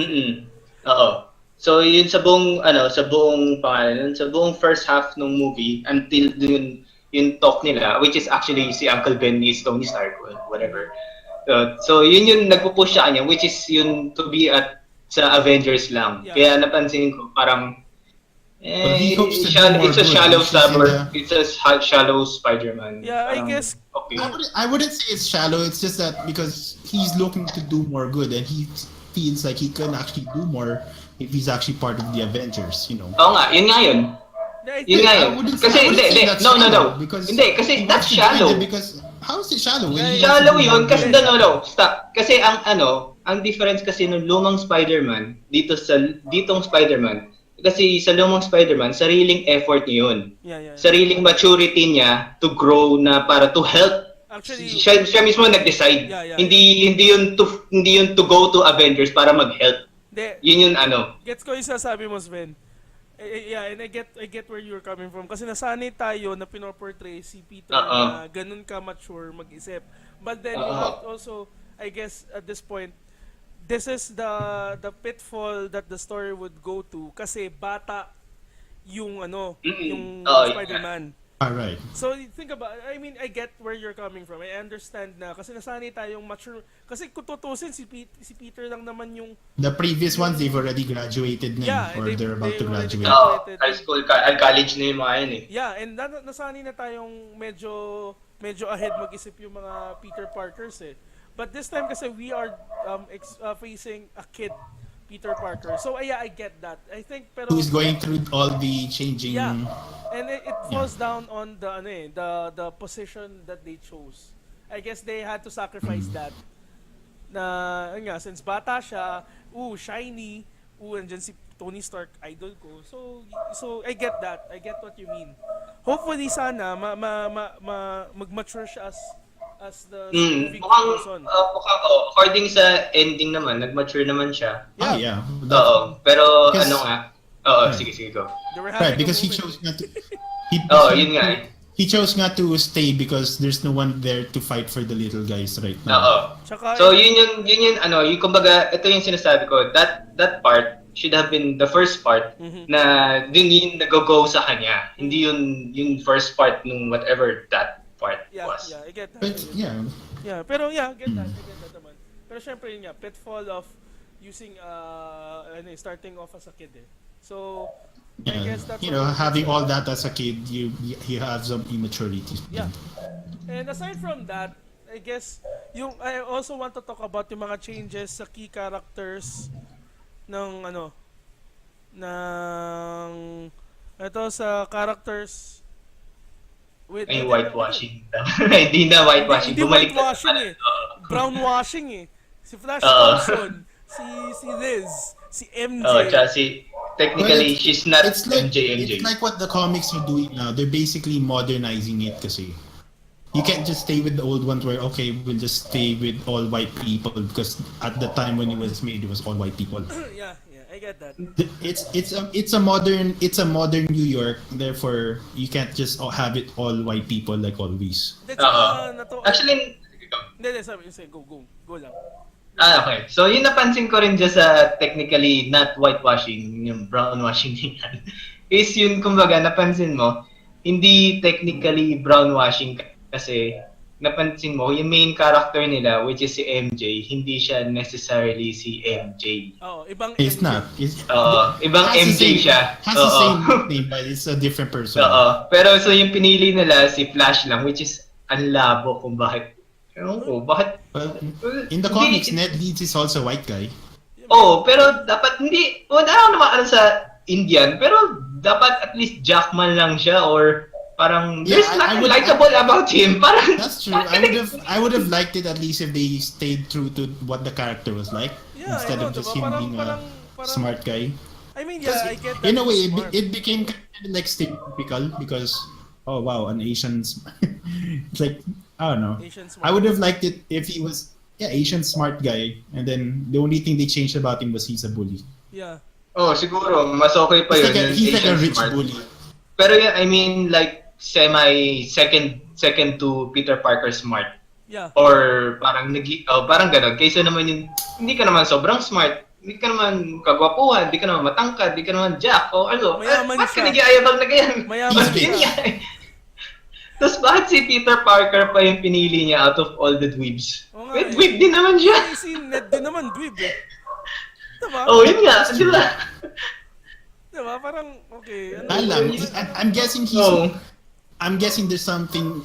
Oo. So yun sa buong sa buong first half ng movie until yung talk nila, which is actually si Uncle Ben is Tony Stark, whatever. So yun yung nagpo-push sa kanya, which is yun to be sa Avengers lang. Yeah. Kaya napansin ko parang he hopes to do more it's a good, shallow which is it's a shallow Spider-Man. Yeah, I Parang, guess okay. I wouldn't say it's shallow. It's just that because he's looking to do more good and he feels like he can actually do more if he's actually part of the Avengers. Oo nga, yun nga yun. Yun nga yun. Kasi no. Because Hindi, kasi that's shallow. Because how is it shallow? Shallow yun kasi stop. Kasi ang difference kasi ng lumang Spider-Man ditong Spider-Man, kasi sa lumang Spider-Man, sariling effort niya yun. Yeah. Sariling maturity niya to grow na para to help. Actually, Siya mismo nag-decide. Yeah. Hindi yun to go to Avengers para mag-help. Hindi. Yun yung Gets ko yung sasabi mo, Sven. Yeah, and I get where you're coming from kasi nasanay tayo na pinoportray si Peter Oo. na ganun ka mature mag-isip. But then you have Oo. also, I guess at this point, this is the pitfall that the story would go to kasi bata yung ano, yung Oo, yun nga. Spider-Man. Alright. So think about, I mean, I get where you're coming from. I understand na kasi nasanay tayong mature. Kasi kung tutusin si Peter lang naman yung The previous ones, they've already graduated na Yeah, or they're about to they already graduate. graduated. High school, college na yung mga yun eh. Yeah, and nasanay na tayong medyo ahead mag-isip yung mga Peter Parkers eh. But this time kasi we are facing a kid Peter Parker. So yeah, I get that. I think pero Who's going through all the changing... yeah. And it falls down on the ano eh, the position that they chose. I guess they had to sacrifice that. Na yun nga, since bata siya, shiny, andyan si Tony Stark, idol ko. So I get that. I get what you mean. Hopefully sana mag-mature siya as the movie goes on. Mukhang according sa ending naman, nag-mature naman siya. Ah, yeah. Oo, pero Because- ano nga? Oo, Right. sige, go. They were Right, having because a he moment. chose not to... Yun nga eh. He chose not to stay because there's no one there to fight for the little guys right Oo. now. Tsaka, So yun yung ano, yung kumbaga, ito yung sinasabi ko, that part should have been the first part na din yung nag-go sa kanya. Hindi yung first part nung whatever that part was. I get that. But yeah, Yeah, pero I get that naman. Pero syempre yun nga, pitfall of using starting off as a kid eh. So I yeah. guess that's You know, what- having all that as a kid, you have some immaturity. Yeah. And aside from that, I guess I also want to talk about yung mga changes sa key characters ng ito sa characters with Ay, whitewashing. Hindi na whitewashing. Hindi Bumalik na whitewashing naman. eh. Brownwashing eh. Si Flash Oo. Thompson, si Liz, si MJ. Tsaka technically, Well, she's not It's like MJ. it's like what the comics are doing now. They're basically modernizing it kasi. You can't just stay with the old ones where okay, we'll just stay with all white people because at the time when it was made, it was all white people. yeah, I get that. It's a modern New York. Therefore, you can't just have it all white people like always. That's Actually, Hindi, sabi, say, go lang. okay. So, yung napansin ko rin dyan sa technically not whitewashing, yung brownwashing niyan, is yun, kumbaga, napansin mo, hindi technically brownwashing kasi napansin mo, yung main character nila, which is si MJ, hindi siya necessarily si MJ. Oo, ibang It's MJ. not. Ibang Has the MJ same- siya. Has the same name, but it's a different person. Pero so yung pinili nila, si Flash lang, which is ang labo kung bakit. Ewan ko, bakit? Well, in the Hindi- comics, Ned Leeds is also a white guy. Pero dapat hindi, wala ako naman alam sa Indian, pero dapat at least Jackman lang siya or parang Yeah, there's I nothing would- likable about him. Parang That's true. I would have liked it at least if they stayed true to what the character was like Yeah, instead I know, of just diba? him being a smart guy. I mean, yeah, I get that. In a way, he's smart. it became kind of like stereotypical because oh wow, an Asian. It's like I don't know. Asian smart. I would have liked it if he was Asian smart guy, and then the only thing they changed about him was he's a bully. Yeah. siguro mas okay pa He's yun. like a, yung he's like a Asian rich smart. bully. Pero yeah, I mean like semi second to Peter Parker smart. Yeah. Or parang parang gano'n. Kaysa naman yung hindi ka naman sobrang smart, hindi ka naman kagwapuhan, hindi ka naman matangkad, hindi ka naman jack o ano. Mayaman Bakit ka siya. nag-iayabang na ganyan? Mayaman Yun siya. nga eh. Tapos bakit si Peter Parker pa yung pinili niya out of all the dweebs? Oo nga eh. Dweeb din naman siya. Si Ned din naman, dweeb eh. Diba? Yun nga. Di ba? Diba? Parang, okay. Alam, I'm guessing he's. Oo. I'm guessing there's something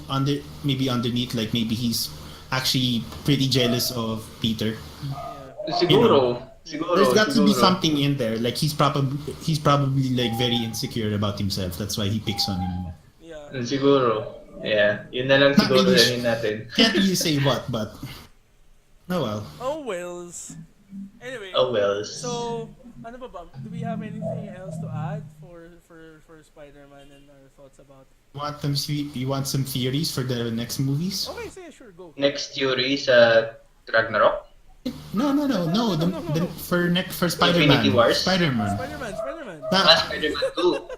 maybe underneath, like maybe he's actually pretty jealous of Peter. Siguro. There's got to be something in there. Like he's probably like very insecure about himself. That's why he picks on him. Yeah. Siguro. Yeah. Yun na lang Not siguro really yun natin. Can't really say what, but oh well. Oh, wells. Anyway. Oh well. So, ano ba? Do we have anything else to add for Spider-Man and our thoughts about it? You want some theories for the next movies? Okay, sige, sure, go. Next theory sa Ragnarok? No. No. For Spider-Man. Infinity Wars? Spider-Man. Spider-Man. Spider-Man 2.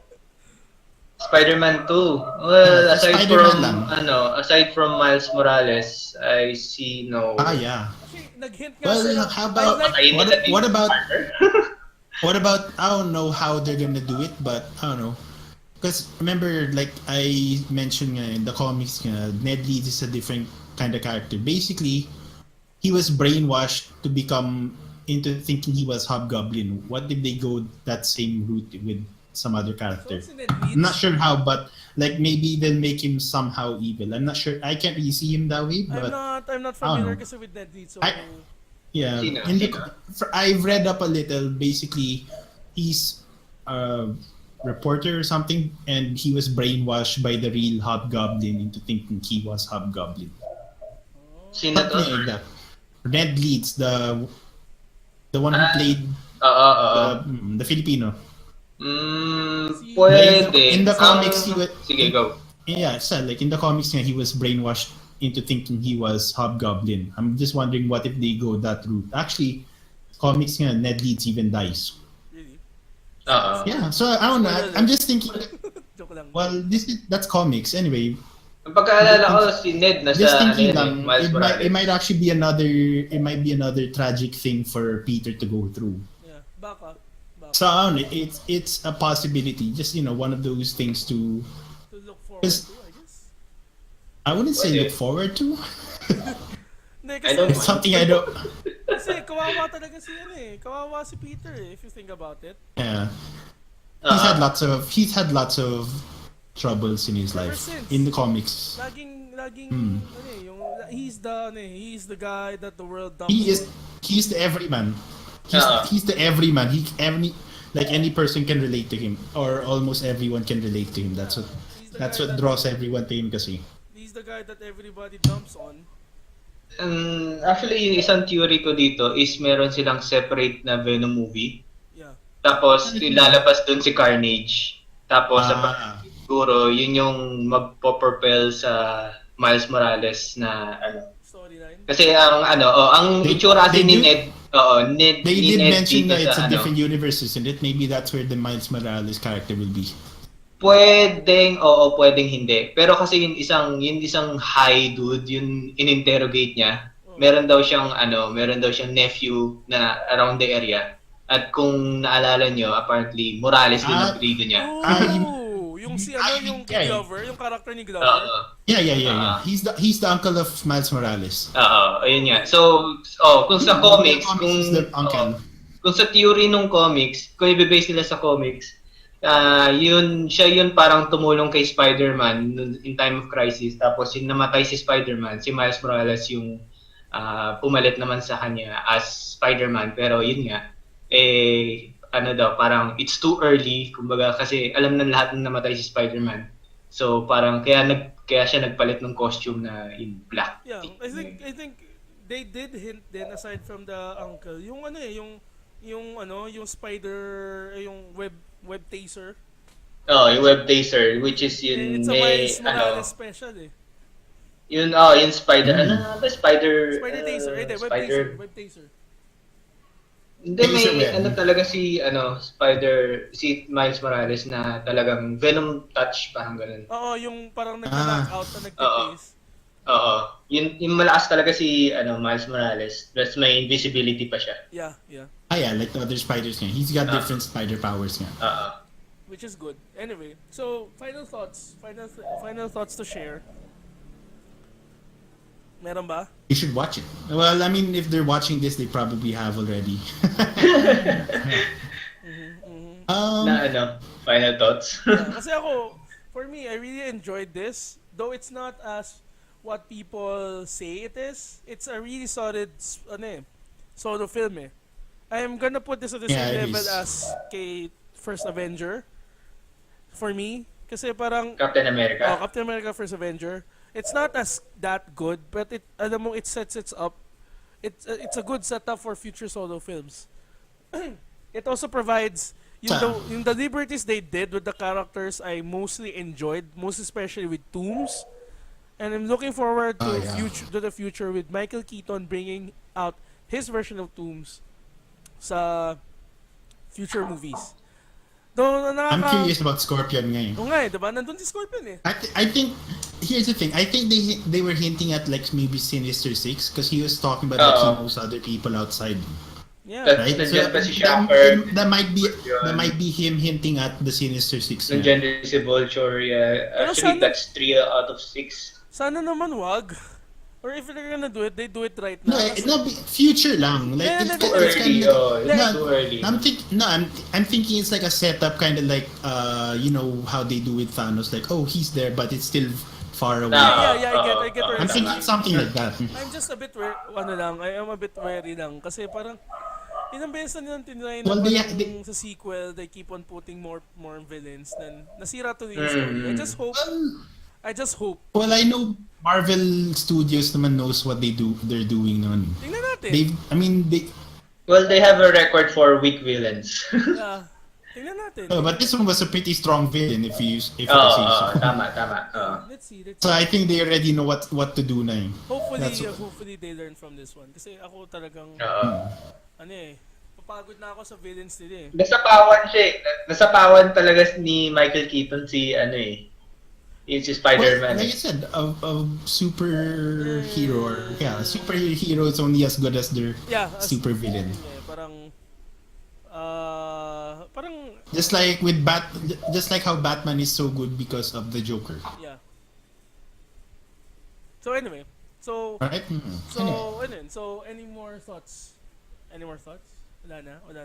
Spider-Man 2. Well, Yeah, aside Spider-Man from lang. aside from Miles Morales, I see no. Yeah. Kasi nag-hint nga Well, sila. how I about like... Patayin what nila what Peter about Parker. what about I don't know how they're gonna do it, but I don't know. Because remember, like I mentioned in the comics, Ned Leeds is a different kind of character. Basically, he was brainwashed to become into thinking he was Hobgoblin. What if they go that same route with some other So, character? si Ned I'm not Leeds, sure how, but like maybe they'll make him somehow evil. I'm not sure. I can't really see him that way, but I'm not I don't familiar know. kasi with Ned Leeds. So, I yeah, Sino? in the Sino? I've read up a little. Basically, he's a reporter or something, and he was brainwashed by the real Hobgoblin into thinking he was Hobgoblin. Sino to? Something like that. Ned Leeds, the one who Ah, played oo. the Filipino. In Pwede. the comics, he was Sige, go. yeah, so like in the comics, he was brainwashed into thinking he was Hobgoblin. I'm just wondering what if they go that route. Actually, comics, Ned Leeds even dies. really? Oo. Yeah, so I don't know. Spoiler I'm alert. just thinking. Joke lang. Well, that's comics anyway. Ang pagkaalala ko, si Ned Just nasa thinking yun lang, Miles Morales. it might actually be another tragic thing for Peter to go through. Yeah, baka. So I don't know, it's a possibility. Just one of those things to. To look forward Because to, I guess. I wouldn't say Pwede. look forward to. Hindi, I don't It's something I don't. kasi kawawa talaga si kawawa si Peter if you think about it. Yeah, Oo. he's had lots of troubles in his Ever life since. in the comics. Laging he's the guy that the world dumps He's the everyman. Oo. He's the everyman. Any person can relate to him, or almost everyone can relate to him. He's the That's guy what that- draws everyone to him kasi. He's the guy that everybody dumps on. Actually, yung isang theory ko dito is meron silang separate na Venom movie. Yeah. Tapos, ilalabas dun si Carnage. Tapos, Ah. siguro, yun yung magpo-propel sa Miles Morales na Storyline. Kasi ang They- itsura kasi they ni do- Ned, They ni did Ned mention dito that it's sa a different universe, isn't it? Maybe that's where the Miles Morales character will be. Pwedeng oo, pwedeng hindi. Pero kasi yung isang high dude, yung in-interrogate niya, meron daw siyang nephew na around the area. At kung naalala nyo, apparently Morales din ang apelyido niya. Yung yung yeah. Glover, yung character ni Glover. Oo. Yeah. He's the uncle of Miles Morales. Oo, ayun nga. So, kung sa comics, He's the uncle. kung sa theory ng comics, kung i-base nila sa comics, siya yun parang tumulong kay Spider-Man in time of crisis. Tapos yung namatay si Spider-Man, si Miles Morales yung pumalit naman sa kanya as Spider-Man. Pero yun nga, parang it's too early, kumbaga kasi alam ng lahat na namatay si Spider-Man. So parang kaya siya nagpalit ng costume na in black. Yeah, I think they did hint then aside from the uncle, yung yung spider, yung web taser. Yung web taser, which is yun It's a Miles Morales special eh. Yun spider, spider Taser, web taser. Hindi Taser may web. talaga si si Miles Morales na talagang Venom touch parang ganun. Oo, yung parang nag-knockout na nagtitase. Oo. Yung malakas talaga si Miles Morales. Plus may invisibility pa siya. Yeah. Yeah, like the other spiders nga. He's got different spider powers nga. Which is good. Anyway, so final thoughts to share. Meron ba? You should watch it. Well, I mean, if they're watching this, they probably have already. Final thoughts? Yeah, kasi ako, for me, I really enjoyed this. Though it's not as what people say it is. It's a really solid solo film eh. I am gonna put this at the Yeah, same it level is. as kay First Avenger. For me. Kasi parang Captain America. Captain America First Avenger. It's not as that good, but it sets it up. It's a good setup for future solo films. It also provides yung the liberties they did with the characters I mostly enjoyed, most especially with Tooms. And I'm looking forward to the future with Michael Keaton bringing out his version of Tooms sa future movies. Though, I'm curious about Scorpion ngayon. Oo nga eh, diba? Nandun si Scorpion eh. I think here's the thing. I think they were hinting at like maybe Sinister Six because he was talking about like he knows other people outside, Yeah. right? Nandiyan pa si that, Shocker. that might be him hinting at the Sinister Six. Nandiyan din si Vulture. Yeah. Pero Actually, sana- that's 3 out of 6. Sana naman wag. Or if they're gonna do it, they do it right now. No, future lang. Like Yeah, it's, no, it's Early, kind of it's too early. I'm thinking it's like a setup, kind of like you know how they do with Thanos. Like, oh, he's there, but it's still far away. Yeah, I get where I'm you're thinking saying. something like that. I'm just a bit I am a bit wary lang kasi parang ilang beses na nilang tinry na Well, parang sa sequel they keep on putting more villains then nasira to yung story. I just hope. Well, I know Marvel Studios naman knows what they're doing naman. Tingnan natin. They Well, they have a record for weak villains. Yeah. Tingnan natin. but this one was a pretty strong villain if you say so. Tama. Let's see. So I think they already know what to do na yun. Hopefully they learn from this one kasi ako talagang papagod na ako sa villains nila eh. Nasapawan siya eh. Nasapawan talaga ni Michael Keaton si yung si Spider-Man. Well, like I said, a superhero superhero is only as good as their super villain. Parang Just like how Batman is so good because of the Joker. yeah. So anyway, Right? So any more thoughts? Wala na. Wala.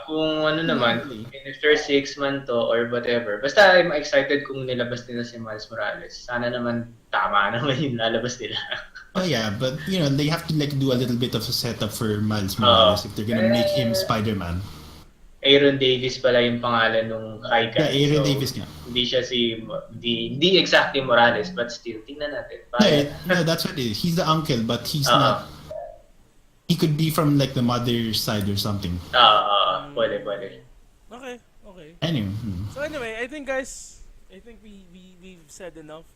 Kung naman, after 6 months to or whatever. Basta I'm excited kung nilabas nila si Miles Morales. Sana naman tama naman yung lalabas nila. Oh yeah, but they have to like do a little bit of a setup for Miles Morales if they're gonna make him Spider-Man. Aaron Davis pala yung pangalan nung high guy. Yeah, Aaron Davis nga. Hindi siya hindi exactly Morales, but still, tingnan natin. No, that's what it is. He's the uncle, but he's not. He could be from like the mother's side or something. Pwede. Okay. Anyway. So anyway, I think we've said enough.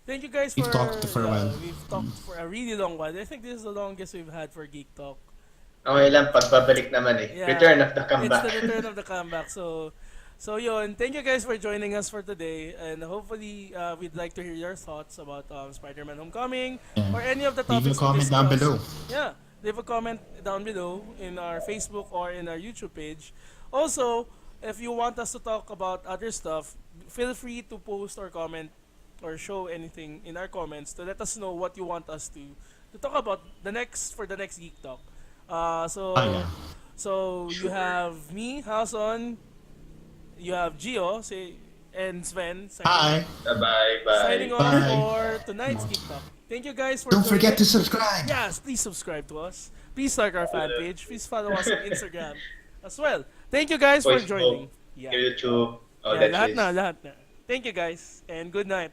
Thank you guys We've talked for a while. We've talked for a really long while. I think this is the longest we've had for Geek Talk. Okay lang, pagbabalik naman eh. Yeah. Return of the comeback. It's the return of the comeback. So yun, thank you guys for joining us for today, and hopefully we'd like to hear your thoughts about Spider-Man Homecoming or any of the topics. Leave a comment down below. Yeah, leave a comment down below in our Facebook or in our YouTube page. Also, if you want us to talk about other stuff, feel free to post or comment or show anything in our comments to let us know what you want us to talk about the next Geek Talk. So you have me, Haoson, you have Gio, and Sven. Hi. Bye. Signing off for tonight's Geek Talk. Thank you guys for Don't forget to joining. subscribe. Yes, please subscribe to us. Please like our fan page. Please follow us on Instagram as well. Thank you guys for joining. YouTube, all Yeah, that shit. lahat na. Thank you guys and good night.